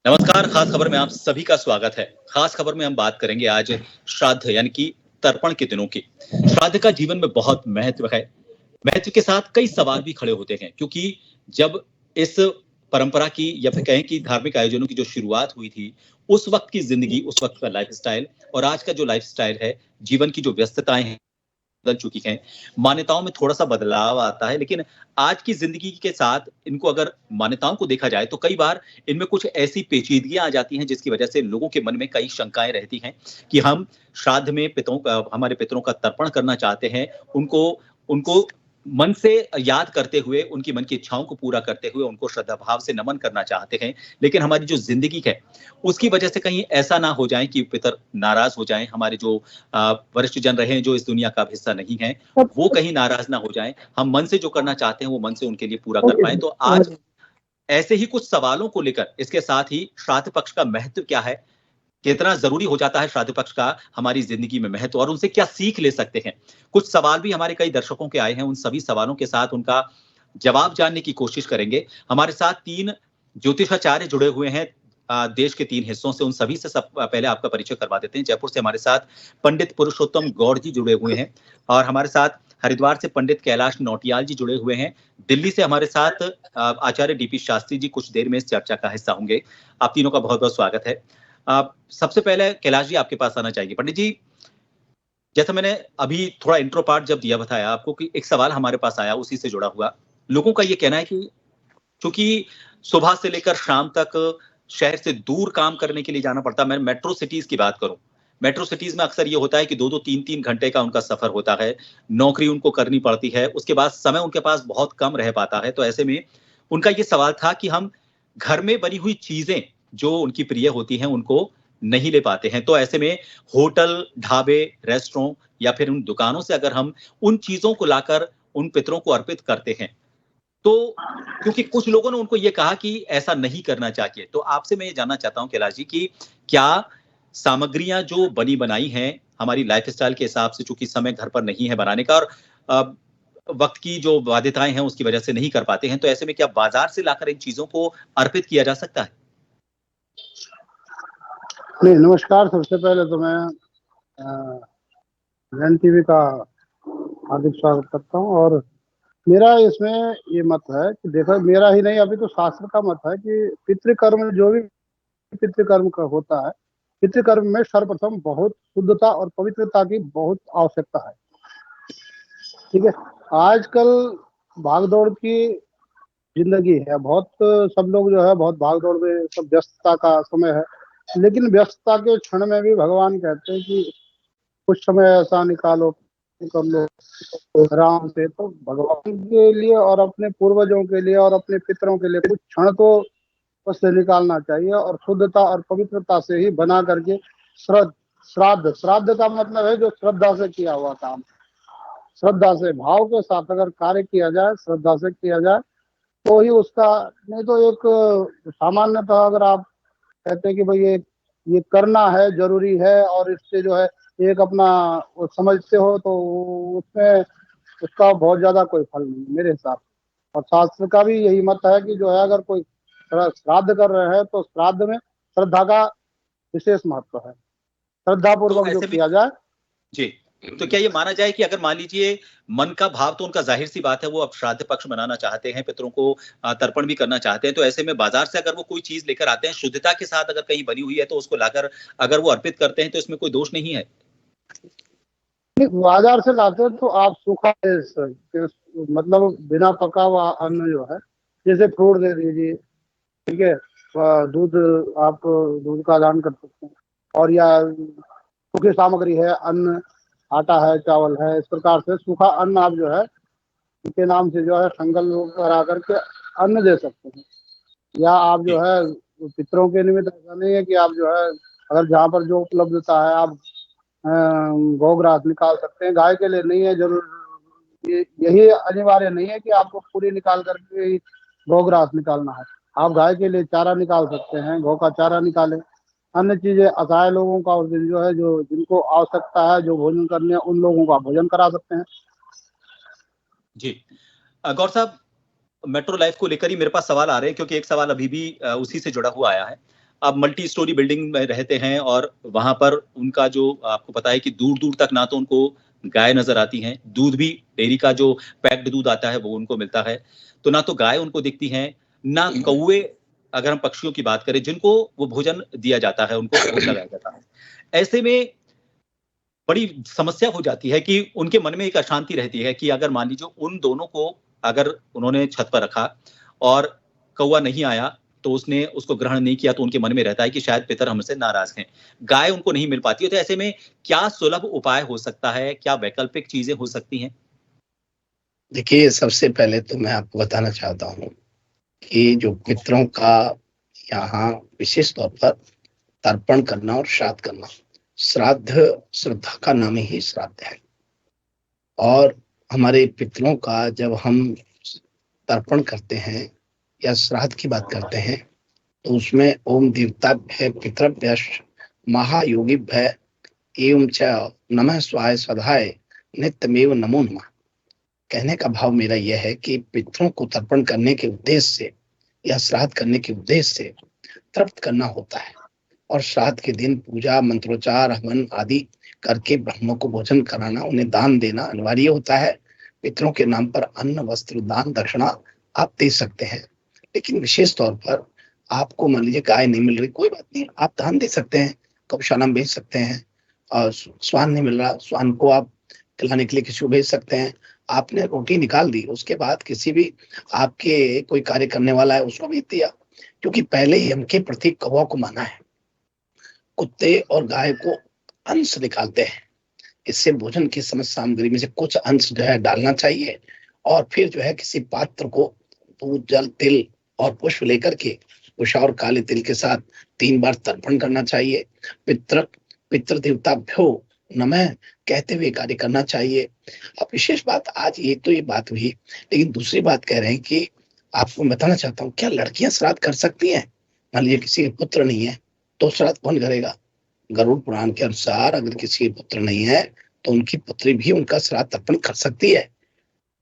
नमस्कार, खास खबर में आप सभी का स्वागत है। खास खबर में हम बात करेंगे आज श्राद्ध यानी कि तर्पण के दिनों की। श्राद्ध का जीवन में बहुत महत्व है। महत्व के साथ कई सवाल भी खड़े होते हैं क्योंकि जब इस परंपरा की या फिर कहें कि धार्मिक आयोजनों की जो शुरुआत हुई थी, उस वक्त की जिंदगी, उस वक्त का लाइफस्टाइल और आज का जो लाइफस्टाइल है, जीवन की जो व्यस्तताएं हैं बदल चुकी हैं। मान्यताओं में थोड़ा-सा बदलाव आता है, लेकिन आज की ज़िंदगी के साथ इनको अगर मान्यताओं को देखा जाए, तो कई बार इनमें कुछ ऐसी पेचीदगियाँ आ जाती हैं, जिसकी वजह से लोगों के मन में कई शंकाएँ रहती हैं कि हम श्राद्ध में हमारे पितरों का तर्पण करना चाहते हैं। उनको उनको मन से याद करते हुए, उनकी मन की इच्छाओं को पूरा करते हुए, उनको श्रद्धा भाव से नमन करना चाहते हैं। लेकिन हमारी जो ज़िंदगी है, उसकी वजह से कहीं ऐसा ना हो जाए कि पितर नाराज़ हो जाएँ, हमारे जो वरिष्ठ जन रहे हैं जो इस दुनिया का अब हिस्सा नहीं है, वो कहीं नाराज़ ना हो जाएँ। हम मन से जो करना चाहते हैं वो मन से उनके लिए पूरा कर पाएँ। तो आज ऐसे ही कुछ सवालों को लेकर इसके साथ ही श्राद्ध पक्ष का महत्व क्या है? कितना ज़रूरी हो जाता है श्राद्ध पक्ष का हमारी ज़िंदगी में महत्व और उनसे क्या सीख ले सकते हैं? कुछ सवाल भी हमारे कई दर्शकों के आए हैं, उन सभी सवालों के साथ उनका जवाब जानने की कोशिश करेंगे। हमारे साथ 3 ज्योतिषाचार्य जुड़े हुए हैं देश के 3 हिस्सों से, उन सभी से पहले आपका परिचय करवा देते हैं। जयपुर से हमारे साथ पंडित पुरुषोत्तम गौड़ जी जुड़े हुए हैं और हमारे साथ हरिद्वार से पंडित कैलाश नौटियाल जी जुड़े हुए हैं। दिल्ली से हमारे साथ आचार्य डीपी शास्त्री जी कुछ देर में इस चर्चा का हिस्सा होंगे। आप तीनों का बहुत-बहुत स्वागत है। सबसे पहले कैलाश जी आपके पास आना चाहिए। पंडित जी, जैसा मैंने अभी थोड़ा इंट्रो पार्ट जब दिया बताया आपको कि एक सवाल हमारे पास आया उसी से जुड़ा हुआ। लोगों का ये कहना है कि चूँकि सुबह से लेकर शाम तक शहर से दूर काम करने के लिए जाना पड़ता है। मैं मेट्रो सिटीज़ की बात करूँ। मेट्रो सिटीज़ में अक्सर ये होता है कि 2-2 3-3 घंटे का उनका सफ़र होता है। नौकरी उनको करनी पड़ती है। उसके बाद समय उनके पास बहुत कम रह पाता है। तो ऐसे में उनका ये सवाल था कि हम घर में बनी हुई चीज़ें जो उनकी प्रिय होती हैं, उनको नहीं ले पाते हैं। तो ऐसे में होटल, ढाबे, रेस्टोरेंट या फिर उन दुकानों से अगर हम उन चीज़ों को लाकर उन पितरों को अर्पित करते हैं, तो क्योंकि कुछ लोगों ने उनको ये कहा कि ऐसा नहीं करना चाहिए। तो आपसे मैं ये जानना चाहता हूँ कैलाश जी कि क्या सामग्रियाँ जो बनी-बनाई हैं, हमारी लाइफ़स्टाइल के हिसाब से चूँकि समय घर पर नहीं है बनाने का और अ, वक़्त की जो बाध्यताएँ हैं उसकी वजह से नहीं कर पाते हैं, तो ऐसे में क्या बाज़ार से लाकर इन चीज़ों को अर्पित किया जा सकता है? नहीं, नमस्कार। सबसे पहले तो मैं जैन टीवी का हार्दिक स्वागत करता हूँ और मेरा इसमें ये मत है कि देखो, मेरा ही नहीं, अभी तो शास्त्र का मत है कि पितृकर्म, जो भी पितृकर्म का होता है, पितृकर्म में सर्वप्रथम बहुत शुद्धता और पवित्रता की बहुत आवश्यकता है। ठीक है, आजकल भाग-दौड़ की ज़िंदगी है, बहुत सब लोग जो है बहुत भाग-दौड़ में, सब व्यस्तता का समय है। लेकिन व्यस्तता के क्षण में भी भगवान कहते हैं कि कुछ समय ऐसा निकालो, कर लो आराम से। तो भगवान के लिए और अपने पूर्वजों के लिए और अपने पितरों के लिए कुछ क्षण तो उससे निकालना चाहिए और शुद्धता और पवित्रता से ही बना करके श्राद्ध श्राद्ध का मतलब है जो श्रद्धा से किया हुआ काम, श्रद्धा से भाव के साथ अगर कार्य किया जाए, श्रद्धा से किया जाए, तो ही उसका। नहीं तो एक सामान्यतः अगर आप कहते हैं कि भाई ये करना है, जरूरी है और इससे जो है एक अपना वो समझते हो, तो उसमें उसका बहुत ज्यादा कोई फल नहीं मेरे हिसाब से। और शास्त्र का भी यही मत है कि जो है अगर कोई श्राद्ध कर रहे हैं तो श्राद्ध में श्रद्धा का विशेष महत्व है, श्रद्धा तो पूर्वक जो ऐसे में किया जाए। जी, तो क्या ये माना जाए कि अगर मान लीजिए मन का भाव तो उनका जाहिर सी बात है, वो अब श्राद्ध पक्ष मनाना चाहते हैं, पितरों को तर्पण भी करना चाहते हैं, तो ऐसे में बाजार से अगर वो कोई चीज लेकर आते हैं शुद्धता के साथ, अगर कहीं बनी हुई है तो उसको लाकर अगर वो अर्पित करते हैं तो इसमें कोई दोष नहीं है। बाजार से लाते हैं तो आप सूखा मतलब बिना पका हुआ अन्न जो है, जैसे फ्रूट दे दीजिए, ठीक है, दूध, आप दूध का दान कर सकते हैं, और या सूखी सामग्री है, अन्न, आटा है, चावल है, इस प्रकार से सूखा अन्न आप जो है उनके नाम से जो है संकल्प करा करके अन्न दे सकते हैं। या आप जो है पितरों के निमित्त ऐसा नहीं है कि आप जो है अगर जहाँ पर जो उपलब्धता है आप गौग्रास निकाल सकते हैं। गाय के लिए नहीं है जरूर, यही अनिवार्य नहीं है कि आपको पूरी निकाल करके ही गौग्रास निकालना है। आप गाय के लिए चारा निकाल सकते हैं, गौ का चारा निकालें, अन्य चीजें असहाय लोगों का उस दिन जो है, जो जिनको आवश्यकता है, जो भोजन करने, उन लोगों का भोजन करा सकते हैं। जी गौर साहब, मेट्रो लाइफ को लेकर ही मेरे पास सवाल आ रहे हैं, क्योंकि एक सवाल अभी भी उसी से जुड़ा हुआ आया है। आप मल्टी स्टोरी बिल्डिंग में रहते हैं और वहां पर उनका जो आपको पता है कि दूर दूर तक ना तो उनको गाय नजर आती हैं, दूध भी डेयरी का जो पैक्ड दूध आता है वो उनको मिलता है, तो ना तो गाय उनको दिखती हैं, ना कौवे, अगर हम पक्षियों की बात करें जिनको वो भोजन दिया जाता है, उनको भोजन लगाया जाता है। ऐसे में बड़ी समस्या हो जाती है कि उनके मन में एक अशांति रहती है कि अगर मान लीजिए उन दोनों को अगर उन्होंने छत पर रखा और कौवा नहीं आया तो उसने उसको ग्रहण नहीं किया, तो उनके मन में रहता है कि शायद पितर हमसे नाराज हैं, गाय उनको नहीं मिल पाती है। तो ऐसे में क्या सुलभ उपाय हो सकता है, क्या वैकल्पिक चीजें हो सकती हैं? देखिए, सबसे पहले तो मैं आपको बताना चाहता हूँ कि जो पितरों का यहाँ विशेष तौर पर तर्पण करना और श्राद्ध करना, श्राद्ध श्रद्धा का नाम ही श्राद्ध है। और हमारे पितरों का जब हम तर्पण करते हैं या श्राद्ध की बात करते हैं तो उसमें ओम देवताभ्य पितृभ्य महायोगिभ्य एवं च नमः स्वाय स्वधाय नित्यमेव नमो नमः। कहने का भाव मेरा यह है कि पितरों को तर्पण करने के उद्देश्य से या श्राद्ध करने के उद्देश्य से तृप्त करना होता है, और श्राद्ध के दिन पूजा, मंत्रोच्चार, हवन आदि करके ब्राह्मणों को भोजन कराना, उन्हें दान देना अनिवार्य होता है। पितरों के नाम पर अन्न, वस्त्र, दान, दक्षिणा आप दे सकते हैं, लेकिन विशेष तौर पर आपको मान लीजिए गाय नहीं मिल रही, कोई बात नहीं, आप दान दे सकते हैं, गौशाला में भेज सकते हैं। और स्वान नहीं मिल रहा, स्वान को आप खिलाने के लिए किसी को भेज सकते हैं। आपने रोटी निकाल दी, उसके बाद किसी भी आपके कोई कार्य करने वाला है उसको भेज दिया, क्योंकि पहले ही हमके प्रतीक कौवा को माना है। कुत्ते और गाय को अंश निकालते हैं, इससे भोजन की समस्त सामग्री में से कुछ अंश जो है डालना चाहिए, और फिर जो है किसी पात्र को दूध, जल, तिल और पुष्प लेकर के उषा और काले तिल के साथ 3 बार तर्पण करना चाहिए। पितृ देवताभ्यो नमः कहते हुए कार्य करना चाहिए। अब विशेष बात, आज ये तो ये बात हुई, लेकिन दूसरी बात कह रहे हैं कि आपको बताना चाहता हूँ, क्या लड़कियां श्राद्ध कर सकती हैं? मान लीजिए किसी के पुत्र नहीं है तो श्राद्ध कौन करेगा? गरुड़ पुराण के अनुसार अगर किसी के पुत्र नहीं है तो उनकी पुत्री भी उनका श्राद्ध तर्पण कर सकती है।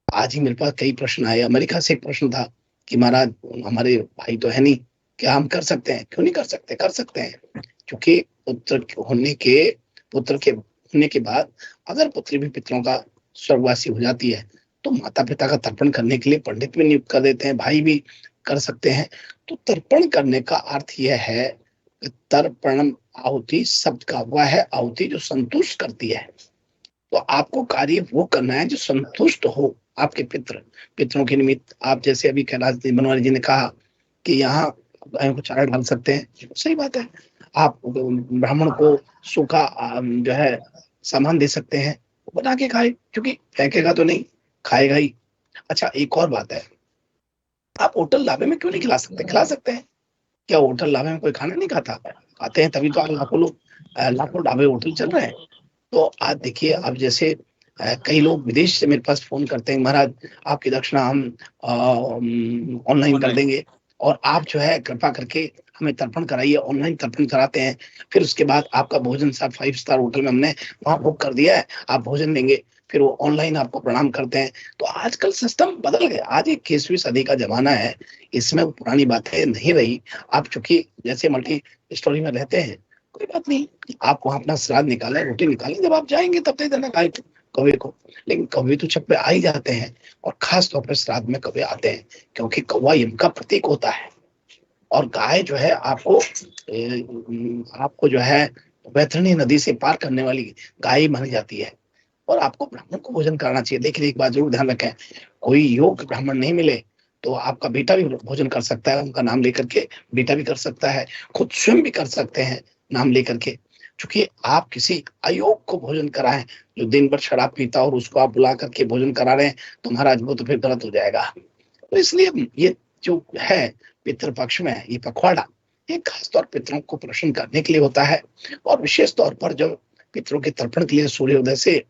आज ही मेरे पास कई प्रश्न आए, अमेरिका से एक प्रश्न था कि महाराज हमारे भाई तो है नहीं, क्या हम कर सकते हैं? क्यों नहीं कर सकते? कर सकते हैं, क्योंकि पुत्र के होने के बाद अगर पुत्री भी पितरों का स्वर्गवासी हो जाती है तो माता पिता का तर्पण करने के लिए पंडित भी नियुक्त कर देते हैं, भाई भी कर सकते हैं। तो तर्पण करने का अर्थ यह है, तर्पण आहुति शब्द का हुआ है आहुति जो संतुष्ट करती है, तो आपको कार्य वो करना है जो संतुष्ट हो आपके पितरों के निमित्त। आप जैसे अभी कैलाश बनवारी जी ने कहा कि यहाँ गायों को चारा डाल सकते हैं, सही बात है। आप ब्राह्मण को सूखा जो है सामान दे सकते हैं, वो बना के खाए, क्योंकि फेंकेगा तो नहीं, खाएगा ही। अच्छा, एक और बात है, आप होटल ढाबे में क्यों नहीं खिला सकते? खिला सकते हैं। क्या होटल ढाबे में कोई खाना नहीं खाता? खाते हैं, तभी तो आज लाखों ढाबे होटल चल रहे हैं। तो आज देखिए, अब जैसे कई लोग विदेश से मेरे पास फोन करते हैं, महाराज आपकी दक्षिणा हम ऑनलाइन कर देंगे, और आप जो है कृपा करके हमें तर्पण कराइए। ऑनलाइन तर्पण कराते हैं, फिर उसके बाद आपका भोजन साहब 5 स्टार होटल में हमने वहां बुक कर दिया है, आप भोजन लेंगे, फिर वो ऑनलाइन आपको प्रणाम करते हैं। तो आजकल सिस्टम बदल गया, आज 21वीं सदी का जमाना है, इसमें पुरानी बातें नहीं रही। आप चूंकि जैसे मल्टी स्टोरी में रहते हैं, कोई बात नहीं, आप वहां अपना श्राद्ध निकालें, रोटी निकालें, जब आप जाएंगे तब दे देना गाय को, कौवे को। लेकिन कौवे तो छत पे आ ही जाते हैं, और खास तौर पर श्राद्ध में कौवे आते हैं, क्योंकि कौवा यम का प्रतीक होता है। और गाय जो है आपको जो है वैतरणी नदी से पार करने वाली गाय मानी जाती है, और आपको ब्राह्मण को भोजन कराना चाहिए। देखिए एक बात जरूर ध्यान रखें, कोई योग्य ब्राह्मण नहीं मिले तो आपका बेटा भी भोजन कर सकता है, उनका नाम लेकर के बेटा भी कर सकता है, खुद स्वयं भी कर सकते हैं नाम लेकर के। क्योंकि आप किसी अयोग्य को भोजन कराएं, जो दिन भर शराब पीता और उसको आप बुला करके भोजन करा रहे हैं, तो महाराज वो तो फिर गलत हो जाएगा। तो इसलिए ये जो है पितृ पक्ष में ये पखवाड़ा, ये खासतौर पितरों को प्रसन्न करने के लिए होता है। और विशेष तौर पर जब पितरों के तर्पण के लिए सूर्योदय से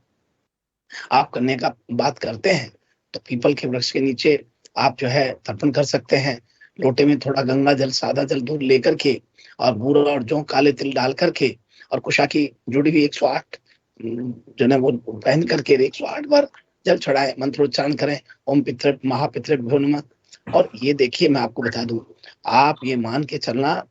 आप करने का बात करते हैं, तो पीपल के वृक्ष के नीचे आप जो है तर्पण कर सकते हैं। लोटे में थोड़ा गंगा जल, सादा जल दूध लेकर के, और बूरा और जौ, काले तिल डाल करके, और कुशा की जुड़ी हुई 108 जो है वो पहन करके 108 बार जल चढ़ाए, मंत्रोच्चारण करें, ओम पितृ महापितृभ्यो नमः। और ये देखिए मैं आपको बता दूं, आप ये मान के चलना,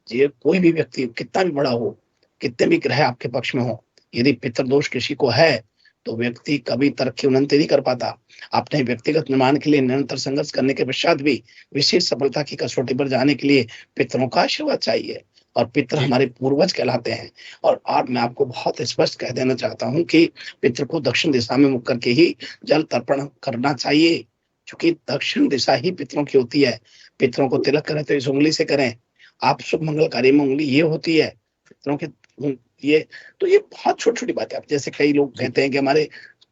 ये कोई भी व्यक्ति कितना भी बड़ा हो, कितने भी ग्रह आपके पक्ष में हो, यदि पितृदोष किसी को है तो व्यक्ति कभी तरक्की उन्नति नहीं कर पाता। अपने व्यक्तिगत निर्माण के लिए निरंतर संघर्ष करने के पश्चात भी विशेष सफलता की कसौटी पर जाने के लिए पितरों का आशीर्वाद चाहिए, और पितर हमारे पूर्वज कहलाते हैं। और आज मैं आपको बहुत स्पष्ट कह देना चाहता हूं कि पितर को दक्षिण दिशा में मुख करके ही जल तर्पण करना चाहिए, क्योंकि दक्षिण दिशा ही पितरों की होती है। पितरों को तिलक करें तो इस उंगली से करें, आप शुभ मंगल कार्य में उंगली ये होती है पितरों के, ये तो ये बहुत छोटी छोटी बात है। अब जैसे कई लोग कहते हैं कि हमारे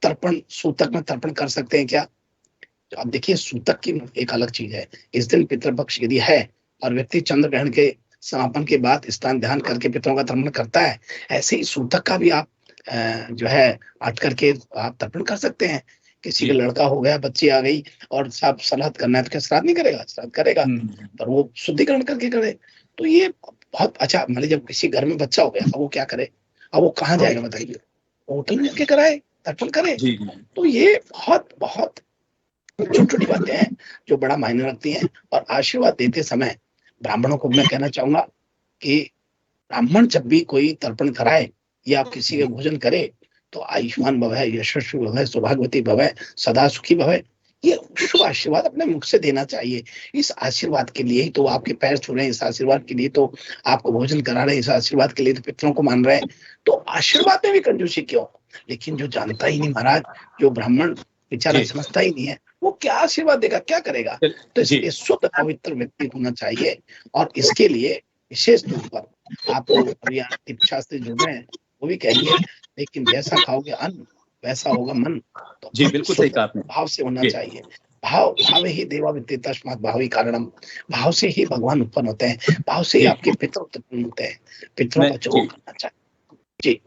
तर्पण सूतक में तर्पण कर सकते हैं क्या, तो आप देखिए सूतक की एक अलग चीज है। इस दिन पितृपक्ष यदि है और व्यक्ति चंद्र ग्रहण के समापन के बाद स्थान ध्यान करके पितरों का तर्पण करता है, ऐसे ही सूतक का भी आप जो है हट करके आप तर्पण कर सकते हैं। किसी का लड़का हो गया, बच्ची आ गई और साहब श्राद्ध करना है, तो क्या श्राद्ध नहीं करेगा? श्राद्ध करेगा, पर वो शुद्धिकरण करके करे। तो ये बहुत अच्छा। मान लीजिए जब किसी घर में बच्चा हो गया, अब वो क्या करे, अब वो कहाँ जाएगा बताइए, होटल में जाके कराए, तर्पण करे। तो ये बहुत बहुत छोटी छोटी बातें हैं जो बड़ा मायने रखती हैं। और आशीर्वाद देते समय ब्राह्मणों को मैं कहना चाहूंगा कि ब्राह्मण जब भी कोई तर्पण कराए या किसी का भोजन करे, तो आयुष्मान भव, यशस्वी भव, सौभाग्यवती भव, सदा सुखी भव, ये शुभ आशीर्वाद अपने मुख से देना चाहिए। इस आशीर्वाद के लिए ही तो आपके पैर छू रहे हैं, इस आशीर्वाद के लिए तो आपको भोजन करा रहे हैं, इस आशीर्वाद के लिए तो पितरों को मान रहे हैं। तो आशीर्वाद में भी कंजूसी क्यों? लेकिन जो जानता ही नहीं महाराज, जो ब्राह्मण बेचारा समझता ही नहीं है, वो क्या आशीर्वाद देगा, क्या करेगा? तो इसलिए शुद्ध पवित्र व्यक्ति होना चाहिए। और इसके लिए विशेष तौर पर आप अभी दीप शास्त्री जुड़ रहे हैं, वो भी कहेंगे, लेकिन जैसा खाओगे अन्न वैसा होगा मन। तो जी बिल्कुल सही कहा आपने। भाव से होना चाहिए। भाव ही देवा वित्ते तस्मात् भावी कारणम। भाव से ही भगवान उत्पन्न होते हैं, भाव से ही आपके पितर उत्पन्न होते हैं। पितरों का जरूर करना चाहिए। जी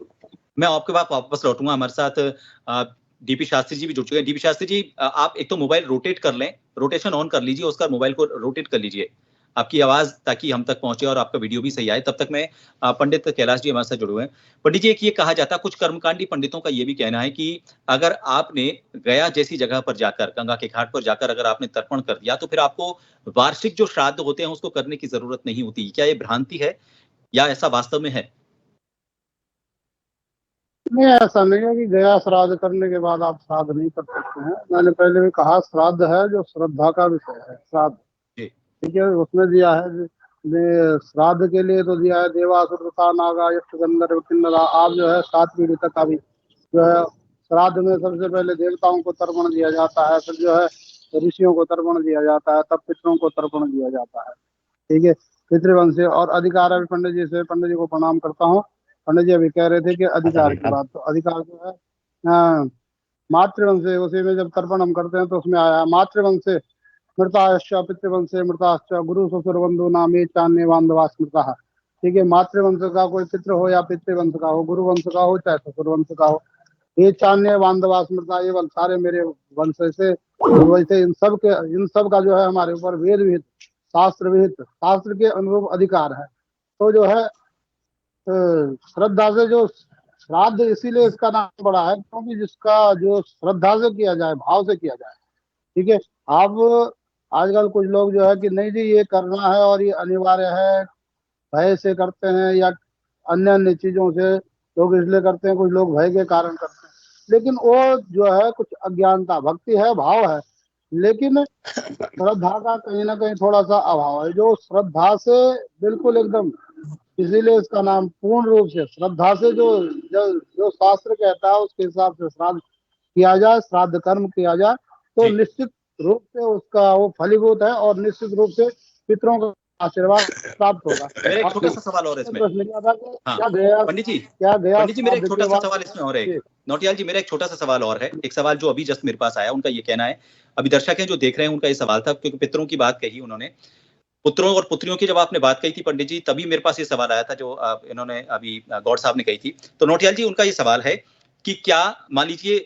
मैं आपके पास वापस लौटूंगा। हमारे साथ डीपी शास्त्री जी भी जुड़ चुके हैं। डीपी शास्त्री जी, आप एक तो मोबाइल रोटेट कर लें, रोटेशन ऑन कर लीजिए, उसका मोबाइल को रोटेट कर लीजिए आपकी आवाज ताकि हम तक पहुंचे और आपका वीडियो भी सही आए। तब तक मैं पंडित कैलाश जी हमारे साथ जुड़े हुए हैं। पंडित जी, एक ये कहा जाता है, कुछ कर्मकांडी पंडितों का ये भी कहना है कि अगर आपने गया जैसी जगह पर जाकर, गंगा के घाट पर जाकर अगर आपने तर्पण कर दिया, तो फिर आपको वार्षिक जो श्राद्ध होते हैं उसको करने की जरूरत नहीं होती। क्या ये भ्रांति है या ऐसा वास्तव में है? नहीं, ऐसा नहीं है कि गया श्राद्ध करने के बाद आप श्राद्ध नहीं कर सकते हैं। मैंने पहले भी कहा, श्राद्ध है जो श्रद्धा का विषय है। श्राद्ध ठीक है, उसमें दिया है श्राद्ध के लिए तो दिया है देवासुर नागा यक्ष गंधर्व किन्नरा। आप जो है 7 पीढ़ी तक अभी जो है श्राद्ध में सबसे पहले देवताओं को तर्पण दिया जाता है, फिर जो है ऋषियों को तर्पण दिया जाता है, तब पितरों को तर्पण दिया जाता है। ठीक है, पितृवंश से और अधिकार है। पंडित जी से, पंडित जी को प्रणाम करता हूँ। पंडित जी अभी कह रहे थे कि अधिकार की बात, तो अधिकार जो है मातृवंश से, उसी में जब तर्पण हम करते हैं तो उसमें आया मातृवंश से मृताश्च पितृवंश से मृताश्च गुरु ससुर बंधु नामे चान्य बांधवा स्मृता। ठीक है, मातृवंश का कोई पितृ हो या पितृवंश का हो, गुरु वंश का हो चाहे ससुर वंश का हो, ये चान्य बांधवा स्मृता, ये सारे मेरे वंश से। वैसे इन सब का जो है हमारे ऊपर वेद विहित, शास्त्र विहित, शास्त्र के अनुरूप अधिकार है। तो जो है श्रद्धा से जो श्राद्ध, इसीलिए इसका नाम पड़ा है क्योंकि जिसका जो श्रद्धा से किया जाए, भाव से किया जाए। ठीक है, अब आजकल कुछ लोग जो है कि नहीं जी ये करना है और ये अनिवार्य है, भय से करते हैं या अन्य अन्य चीजों से लोग इसलिए करते हैं, कुछ लोग भय के कारण करते हैं, लेकिन वो जो है कुछ अज्ञानता, भक्ति है, भाव है, लेकिन श्रद्धा का कहीं ना कहीं थोड़ा सा अभाव है। जो श्रद्धा से बिल्कुल एकदम, इसीलिए इसका नाम पूर्ण रूप से श्रद्धा से जो शास्त्र कहता है उसके हिसाब से श्राद्ध किया जाए, श्राद्ध कर्म किया जाए, तो जी निश्चित रूप से उसका वो फलीभूत है और निश्चित रूप से पितरों का आशीर्वाद प्राप्त होगा। मेरा एक और छोटा सा सवाल और है इसमें। प्रश्न किया था कि हाँ क्या गया, पंडित जी, क्या गया पंडित जी मेरा एक श्राद्ध छोटा के सा बाद? सवाल इसमें और है। जी, नौटियाल जी मेरा एक छोटा सा सवाल और है। एक सवाल जो अभी जस्ट मेरे पास आया, उनका ये कहना है, अभी दर्शक हैं जो देख रहे हैं, उनका ये सवाल था, क्योंकि पितरों की बात कही उन्होंने, पुत्रों और पुत्रियों की जब आपने बात कही थी पंडित जी, तभी मेरे पास ये सवाल आया था जो इन्होंने अभी गौड़ साहब ने कही थी। तो नौटियाल जी उनका ये सवाल है कि क्या मान लीजिए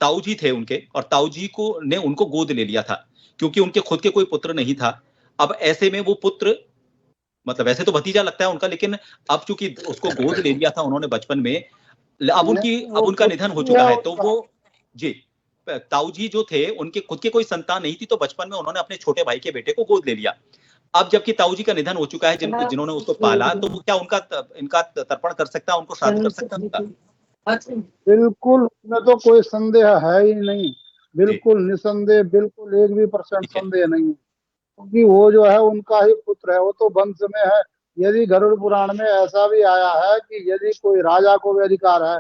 ताऊ जी थे उनके, और ताऊ जी को ने उनको गोद ले लिया था, क्योंकि उनके खुद के कोई पुत्र नहीं था। अब ऐसे में वो पुत्र, मतलब वैसे तो भतीजा लगता है उनका, लेकिन अब चूंकि उसको गोद ले लिया था उन्होंने बचपन में, अब नहीं, अब वो उनका निधन हो पुत्री चुका है है, तो उनका। वो जी, ताऊ जी जो थे उनके खुद के कोई संतान नहीं थी, तो बचपन में उन्होंने अपने छोटे भाई के बेटे को गोद ले लिया। अब जबकि ताऊ जी का निधन हो चुका है, जिन्होंने उसको पाला, तो वो क्या इनका तर्पण कर सकता है, उनको श्राद्ध कर सकता है उनका? बिल्कुल, उसमें तो कोई संदेह है ही नहीं, जी बिल्कुल निसंदेह, बिल्कुल 1% ठीक है। संदेह नहीं है, क्योंकि वो जो है उनका ही पुत्र है, वो तो वंश में है। यदि गरुड़ पुराण में ऐसा भी आया है कि यदि कोई राजा को भी अधिकार है,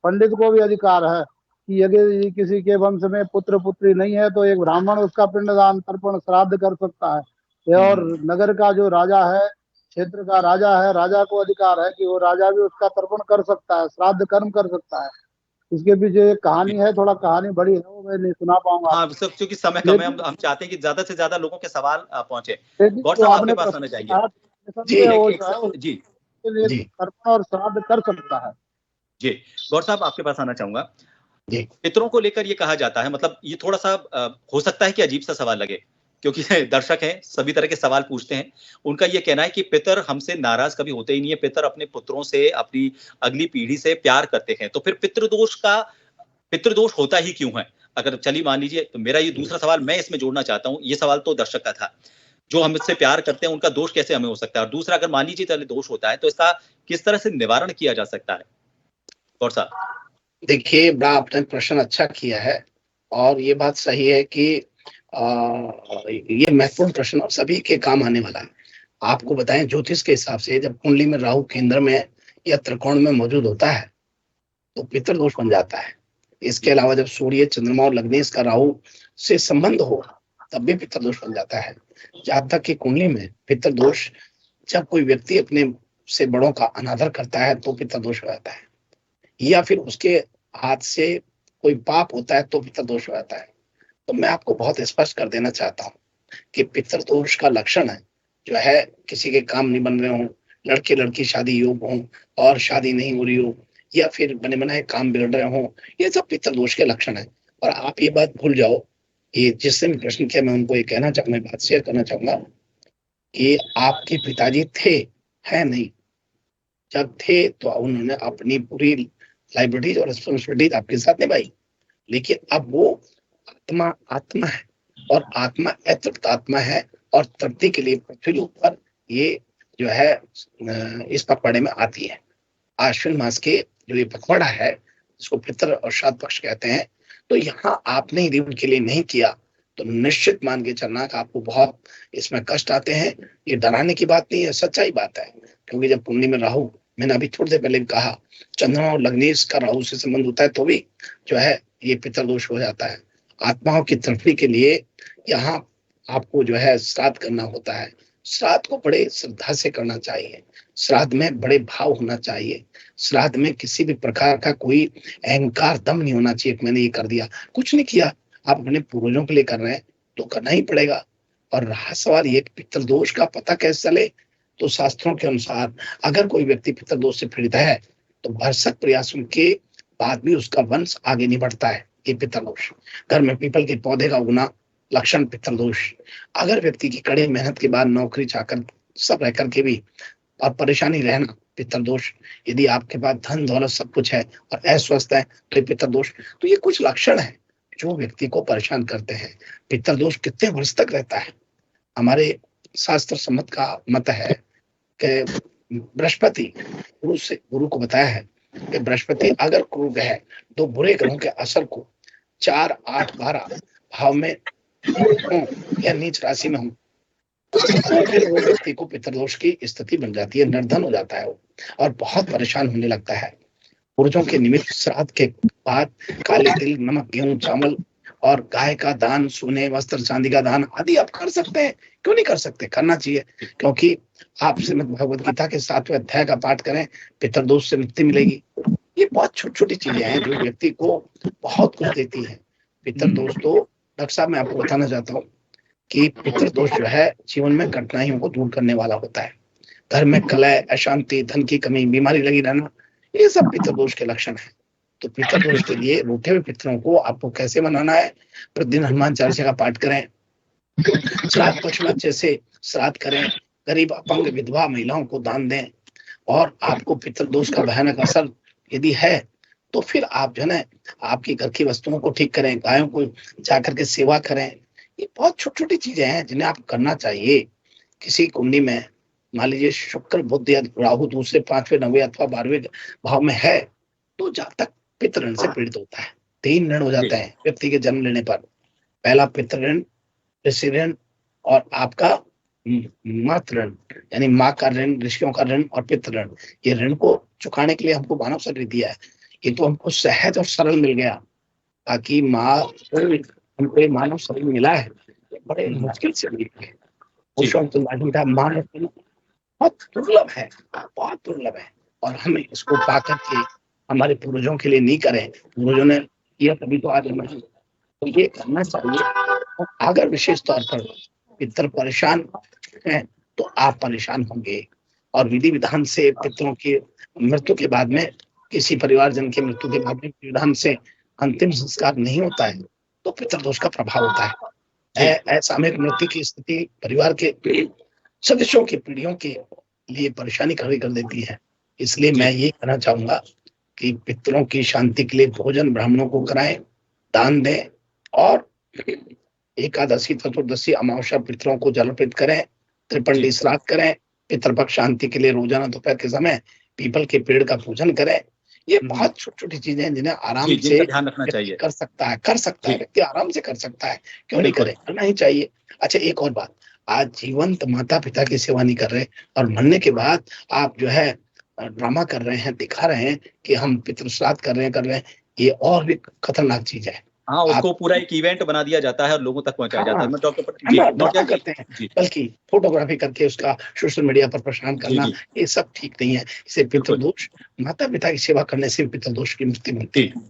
पंडित को भी अधिकार है कि यदि किसी के वंश में पुत्र पुत्री नहीं है तो एक ब्राह्मण उसका पिंडदान तर्पण श्राद्ध कर सकता है। और नगर का जो राजा है, क्षेत्र का राजा है, राजा को अधिकार है कि वो राजा भी उसका तर्पण कर सकता है, श्राद्ध कर्म कर सकता है। इसके पीछे एक कहानी है, थोड़ा कहानी बड़ी है, वो मैं नहीं सुना पाऊंगा हाँ आपको। सब, क्योंकि समय कम है, लेकिन हम चाहते हैं कि ज्यादा से ज्यादा लोगों के सवाल पहुंचे। लेकिन गौर जो साहब आपके आपने पास प्रश्न आना चाहिए। किया है, जी निसंदेह वो एक जो है जी उसके लिए जी तर्पण और श्राद्ध कर सकता है। जी, गौर साहब आपके पास आना चाहूंगा। जी पितरों को लेकर ये कहा जाता है, मतलब ये थोड़ा सा हो सकता है कि अजीब सा सवाल लगे, क्योंकि दर्शक हैं, सभी तरह के सवाल पूछते हैं। उनका ये कहना है कि पितर हमसे नाराज कभी होते ही नहीं है, पितर अपने पुत्रों से, अपनी अगली पीढ़ी से प्यार करते हैं, तो फिर पितृदोष होता ही क्यों है? अगर चलिए मान लीजिए, तो मेरा ये दूसरा सवाल मैं इसमें जोड़ना चाहता हूँ, ये सवाल तो दर्शक का था, जो हमसे प्यार करते हैं उनका दोष कैसे हमें हो सकता है? और दूसरा, अगर मान लीजिए चले दोष होता है, तो इसका किस तरह से निवारण किया जा सकता है? गौर साहब। देखिए, बड़ा आपने प्रश्न अच्छा किया है और ये बात सही है कि ये महत्वपूर्ण प्रश्न और सभी के काम आने वाला है। आपको बताएं, ज्योतिष के हिसाब से जब कुंडली में राहु केंद्र में या त्रिकोण में मौजूद होता है तो पितृदोष बन जाता है। इसके अलावा जब सूर्य, चंद्रमा और लग्नेश का राहु से संबंध हो तब भी पितृदोष बन जाता है। जहां तक कि कुंडली में पितृदोष, जब कोई व्यक्ति अपने से बड़ों का अनादर करता है तो पितृदोष हो जाता है, या फिर उसके हाथ से कोई पाप होता है तो पितृदोष हो जाता है। तो मैं आपको बहुत स्पष्ट कर देना चाहता हूँ कि पितृदोष का लक्षण है जो है, किसी के काम नहीं बन रहे हों, लड़के लड़की शादी योग हों और शादी नहीं हो रही हो, या फिर बने बनाए काम बिगड़ रहे हों, ये सब पितृदोष के लक्षण है। और आप ये बात भूल जाओ, ये जिससे भी प्रश्न किया मैं उनको ये कहना चाहूंगा, बात शेयर करना चाहूंगा कि आपके पिताजी थे, है नहीं, जब थे तो उन्होंने अपनी पूरी लाइबिलिटीज और रिस्पॉन्सिबिलिटीज आपके साथ निभाई, लेकिन अब वो आत्मा आत्मा है और आत्मा अतृप्त आत्मा है, और तृप्ति के लिए पृथ्वी ऊपर ये जो है इस पखवाड़े में आती है। आश्विन मास के जो ये पखवाड़ा है, जिसको पितृ और श्राद्ध पक्ष कहते हैं, तो यहाँ आपने यदि उनके लिए नहीं किया तो निश्चित मान के चलना कि आपको बहुत इसमें कष्ट आते हैं। ये डराने की बात नहीं है, सच्चाई बात है। क्योंकि जब कुंडली में राहु, मैंने अभी थोड़ी देर पहले भी कहा, चंद्रमा और लग्नेश का राहु से संबंध होता है तो भी जो है ये पितृदोष हो जाता है। आत्माओं की तृप्ति के लिए यहाँ आपको जो है श्राद्ध करना होता है। श्राद्ध को बड़े श्रद्धा से करना चाहिए, श्राद्ध में बड़े भाव होना चाहिए, श्राद्ध में किसी भी प्रकार का कोई अहंकार दम नहीं होना चाहिए कि मैंने ये कर दिया, कुछ नहीं किया, आप अपने पूर्वजों के लिए कर रहे हैं तो करना ही पड़ेगा। और रहा सवाल ये कि पितृदोष का पता कैसे चले, तो शास्त्रों के अनुसार अगर कोई व्यक्ति पितृदोष से पीड़ित है तो भरसक प्रयासों के बाद भी उसका वंश आगे नहीं बढ़ता है, ये पितृदोष। घर में पीपल के पौधे का उगना, लक्षण पितृदोष। अगर व्यक्ति की कड़ी मेहनत के बाद नौकरी चाकर सब रह करके भी और परेशानी रहना, पितृदोष। यदि आपके पास धन दौलत सब कुछ है और अस्वस्थ है तो ये पितृदोष। तो ये कुछ लक्षण है जो व्यक्ति को परेशान करते हैं। पितृदोष कितने वर्ष तक रहता है? हमारे शास्त्र सम्मत का मत है कि बृहस्पति गुरु को बताया है कि बृहस्पति अगर क्रूर ग्रह है तो बुरे ग्रहों के असर को 4, 8, 12 भाव में हो या नीच राशि में हो तो फिर वो व्यक्ति को पितृदोष की स्थिति बन जाती है, निर्धन हो जाता है वो और बहुत परेशान होने लगता है। पुरुषों के निमित्त श्राद्ध के बाद काले तिल, नमक, गेहूं, चावल और गाय का दान, सोने, वस्त्र, चांदी का दान आदि आप कर सकते हैं। क्यों नहीं कर सकते? करना चाहिए, क्योंकि आप श्रीमद् भगवद गीता के 7वें अध्याय का पाठ करें, पितृदोष से मुक्ति मिलेगी। ये बहुत छोटी छोटी चीजें हैं जो व्यक्ति को बहुत कुछ देती है। पितृदोष तो डॉक्टर साहब मैं आपको बताना चाहता हूँ कि पितृदोष जो है जीवन में कठिनाइयों को दूर करने वाला होता है। घर में कलह, अशांति, धन की कमी, बीमारी लगी रहना, ये सब पितृदोष के लक्षण है। तो पितृदोष के लिए रूठे हुए पितरों को आपको कैसे मनाना है? प्रतिदिन हनुमान चालीसा का पाठ करें, श्राद्ध पक्ष में अच्छे से श्राद्ध करें, गरीब, अपंग, विधवा महिलाओं को दान दें। और आपको पितृदोष का भयानक असर यदि है तो फिर आप जो है ना आपकी घर की वस्तुओं को ठीक करें, गायों को जाकर के सेवा करें। ये बहुत छोटी छोटी चीजें हैं जिन्हें आप करना चाहिए। किसी कुंडली में मान लीजिए शुक्र, बुध या राहु दूसरे, 5वें, 9वें अथवा 12वें भाव में है तो जातक पितृ ऋण से पीड़ित होता है। 3 ऋण हो जाते हैं व्यक्ति के जन्म लेने पर। पहला पितृ ऋण, ऋषि ऋण और आपका मातृ ऋण, यानी माँ का ऋण, ऋषियों का ऋण और पितृ ऋण। ये ऋण को चुकाने के लिए हमको मानव शरीर दिया है। ये तो हमको सहज और सरल मिल गया, ताकि माँ हमको मानव शरीर मिला है, बड़े मुश्किल से मिला है। बहुत दुर्लभ है, बहुत दुर्लभ है। और हमें इसको पाकर के हमारे पूर्वजों के लिए नहीं करें, पूर्वजों ने किया तभी तो आज हमें, तो ये करना चाहिए। और अगर विशेष तौर पर पितर परेशान हैं तो आप परेशान होंगे। और विधि विधान से पितरों की मृत्यु के बाद में, किसी परिवारजन की मृत्यु के बाद में विधान से अंतिम संस्कार नहीं होता है तो पितृदोष का प्रभाव होता है। असामयिक मृत्यु की स्थिति परिवार के सदस्यों की पीढ़ियों के लिए परेशानी खड़ी कर देती है। इसलिए मैं ये कहना चाहूंगा कि पितरों की शांति के लिए भोजन ब्राह्मणों को कराएं, दान दें और एकादशी, चतुर्दशी, अमावस्या पितरों को जल अर्पित करें, त्रिपंडी श्राद्ध करें। पितृपक्ष शांति के लिए रोजाना दोपहर के समय पीपल के पेड़ का पूजन करें। ये बहुत छोटी छोटी चीजें हैं जिन्हें आराम से ध्यान रखना चाहिए। कर सकता है व्यक्ति, आराम से कर सकता है। क्यों नहीं करे? करना ही चाहिए। अच्छा, एक और बात, आज जीवंत माता पिता की सेवा नहीं कर रहे और मरने के बाद आप जो है ड्रामा कर रहे हैं, दिखा रहे हैं कि हम पितृ श्राद्ध कर रहे हैं। ये और भी खतरनाक चीज है। हाँ, उसको पूरा एक इवेंट बना दिया जाता है और लोगों तक पहुंचाया जाता है। मैं डॉक्टर करते हैं, बल्कि फोटोग्राफी करके उसका सोशल मीडिया पर प्रसारण करना, ये सब ठीक नहीं है। इसे पितृदोष, माता पिता की सेवा करने से पितृदोष की मुक्ति मिलती है।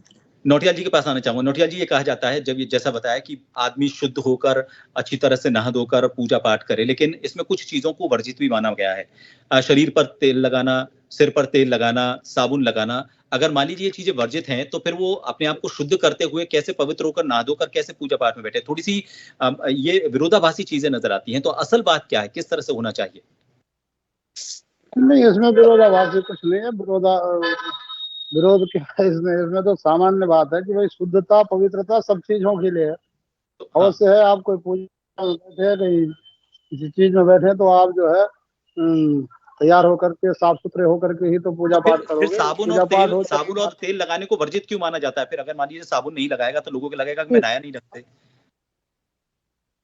नौटियाल जी के पास आना चाहूंगा। नौटियाल जी, ये कहा जाता है, जब ये जैसा बताया कि आदमी शुद्ध होकर अच्छी तरह से नहा धोकर पूजा पाठ करे, लेकिन इसमें कुछ चीजों को वर्जित भी माना गया है। शरीर पर तेल लगाना, सिर पर तेल लगाना, साबुन लगाना। अगर मान लीजिए ये चीजें वर्जित हैं तो फिर वो अपने आप को शुद्ध करते हुए कैसे पवित्र होकर नहा धोकर कैसे पूजा पाठ में बैठे? थोड़ी सी ये विरोधाभासी चीजें नजर आती हैं। तो असल बात क्या है, किस तरह से होना चाहिए? नहीं, इसमें विरोधाभासी कुछ नहीं है। विरोध क्या है इसमें तो सामान्य बात है कि भाई शुद्धता, पवित्रता सब चीजों के लिए है। अवश्य है, आप कोई पूजा में बैठे, कहीं किसी चीज में बैठे तो आप जो है तैयार होकर के, साफ सुथरे होकर के ही तो पूजा पाठ करोगे। साबुन और तेल लगाने को वर्जित क्यों माना जाता है? फिर अगर मान लीजिए साबुन नहीं लगाएगा तो लोगों को लगेगा कि मैं नया नहीं रखते।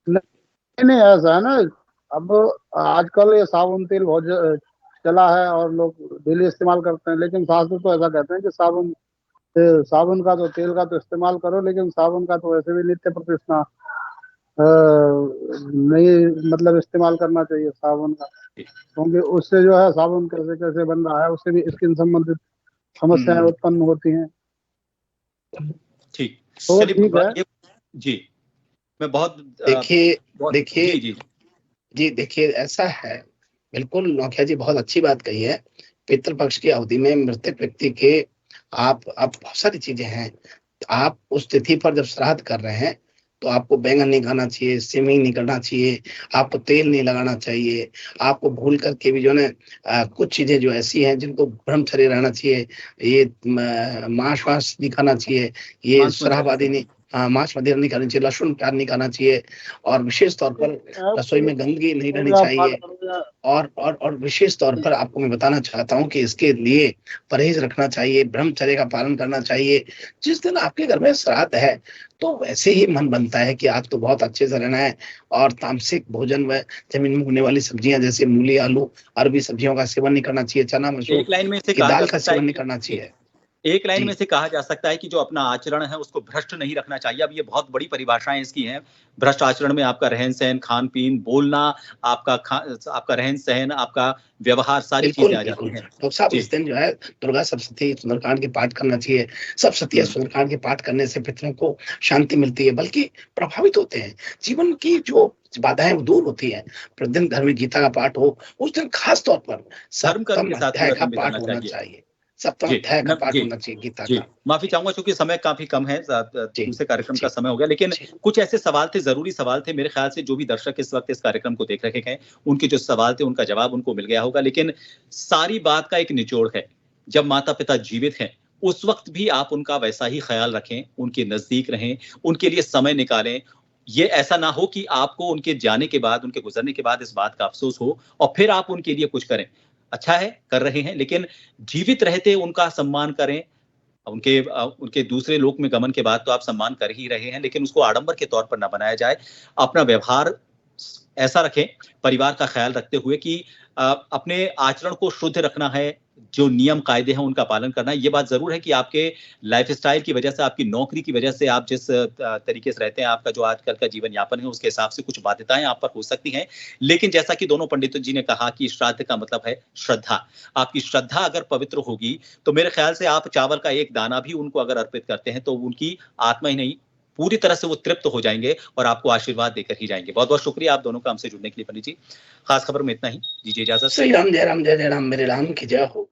नहीं, ऐसा है ना, अब आजकल ये साबुन तेल बहुत चला है और लोग डेली इस्तेमाल करते हैं, लेकिन शास्त्र तो ऐसा कहते हैं कि साबुन का तो, तेल का तो इस्तेमाल करो, लेकिन साबुन का तो वैसे भी नित्य प्रतिष्ठा नहीं, मतलब इस्तेमाल करना चाहिए साबुन का, क्योंकि उससे जो है साबुन कैसे कैसे बन रहा है, उससे भी स्किन संबंधित समस्याएं उत्पन्न होती हैं। ठीक, तो ठीक है जी। मैं बहुत देखिए ऐसा है, बिल्कुल नौकिया जी बहुत अच्छी बात कही है। पितृपक्ष की अवधि में मृतक व्यक्ति के आप बहुत सारी चीजें हैं। आप उस तिथि पर जब श्राद्ध कर रहे हैं तो आपको बैंगन नहीं खाना चाहिए, सेवई नहीं करना चाहिए, आपको तेल नहीं लगाना चाहिए, आपको भूल करके भी जो है कुछ चीजें जो ऐसी हैं जिनको ब्रह्मचर्य रहना चाहिए, ये मांस वास नहीं खाना चाहिए, ये शराब आदि नहीं, मांस मदिरा नहीं खानी चाहिए, लहसुन प्याज नहीं खाना चाहिए, और विशेष तौर पर रसोई में गंदगी नहीं रहनी चाहिए। और विशेष तौर पर आपको मैं बताना चाहता हूँ कि इसके लिए परहेज रखना चाहिए, ब्रह्मचर्य का पालन करना चाहिए। जिस दिन आपके घर में श्राद्ध है तो वैसे ही मन बनता है कि आज तो बहुत अच्छे से रहना है, और तामसिक भोजन व जमीन में उगने वाली सब्जियां जैसे मूली, आलू, अरबी सब्जियों का सेवन नहीं करना चाहिए, चना मसूर एक लाइन में इसे की कहा जा दाल का सकता है सेवन नहीं कि करना चाहिए। एक लाइन जी। में से कहा जा सकता है कि जो अपना आचरण है उसको भ्रष्ट नहीं रखना चाहिए। अब ये बहुत बड़ी परिभाषाएं इसकी हैं। भ्रष्ट आचरण में आपका रहन-सहन, खान-पीन, बोलना, आपका रहन-सहन, आपका व्यवहार, सारी बिल्कुल, चीजें आ जाती बिल्कुल। हैं। डॉक्टर साहब, जी, इस दिन जो है दुर्गा सप्तशती सुंदरकांड के पाठ करना चाहिए। सप्तशती या हुँ, सुंदरकांड के पाठ करने से पितरों को शांति मिलती है, बल्कि प्रभावित होते हैं। जीवन की जो बाधाएँ वो दूर होती हैं। प्रतिदिन घर में गीता का पाठ हो, उस दिन खास तौर पर धर्म कर्म सप्तम के साथ अध्याय पूरा का दिन पाठ बिताना होना चाहिए। चाहिए। सप्तम जी, अध्याय का न पाठ जी, होना चाहिए गीता जी। का। माफ़ी चाहूँगा चूँकि समय काफ़ी कम है, जी, दूसरे कार्यक्रम का जी, समय हो गया, लेकिन जी। कुछ ऐसे सवाल थे, ज़रूरी सवाल थे, मेरे ख़्याल से जो भी दर्शक इस वक़्त इस कार्यक्रम को देख रहे हैं, उनके जो सवाल थे, उनका जवाब उनको मिल गया होगा। लेकिन सारी बात का एक निचोड़ है, जब माता-पिता जीवित हैं, उस वक़्त भी आप उनका वैसा ही ख़्याल रखें, उनके नज़दीक रहें, उनके लिए समय निकालें। ये ऐसा ना हो कि आपको उनके जाने के बाद, उनके गुज़रने के बाद इस बात का अफ़सोस हो और फिर आप उनके लिए कुछ करें। अच्छा है, कर रहे हैं, लेकिन जीवित रहते उनका सम्मान करें। उनके दूसरे लोक में गमन के बाद तो आप सम्मान कर ही रहे हैं, लेकिन उसको आडंबर के तौर पर ना बनाया जाए। अपना व्यवहार ऐसा रखें, परिवार का ख़्याल रखते हुए कि अपने आचरण को शुद्ध रखना है, जो नियम कायदे हैं उनका पालन करना है। ये बात ज़रूर है कि आपके लाइफ़स्टाइल की वजह से, आपकी नौकरी की वजह से आप जिस तरीके से रहते हैं, आपका जो आजकल का जीवन यापन है, उसके हिसाब से कुछ बाध्यताएँ आप पर हो सकती हैं। लेकिन जैसा कि दोनों पंडितों जी ने कहा कि श्राद्ध का मतलब है श्रद्धा। आपकी श्रद्धा अगर पवित्र होगी, तो मेरे ख़्याल से आप चावल का एक दाना भी उनको अगर अर्पित करते हैं, तो उनकी आत्मा ही नहीं, पूरी तरह से वो तृप्त हो जाएँगे और आपको आशीर्वाद देकर ही जाएँगे। बहुत-बहुत शुक्रिया आप दोनों का हमसे जुड़ने के लिए पंडित जी। ख़ास खबर में इतना ही। दीजिए इजाज़त। श्री राम, जय राम, जय जय राम, मेरे राम की जय हो।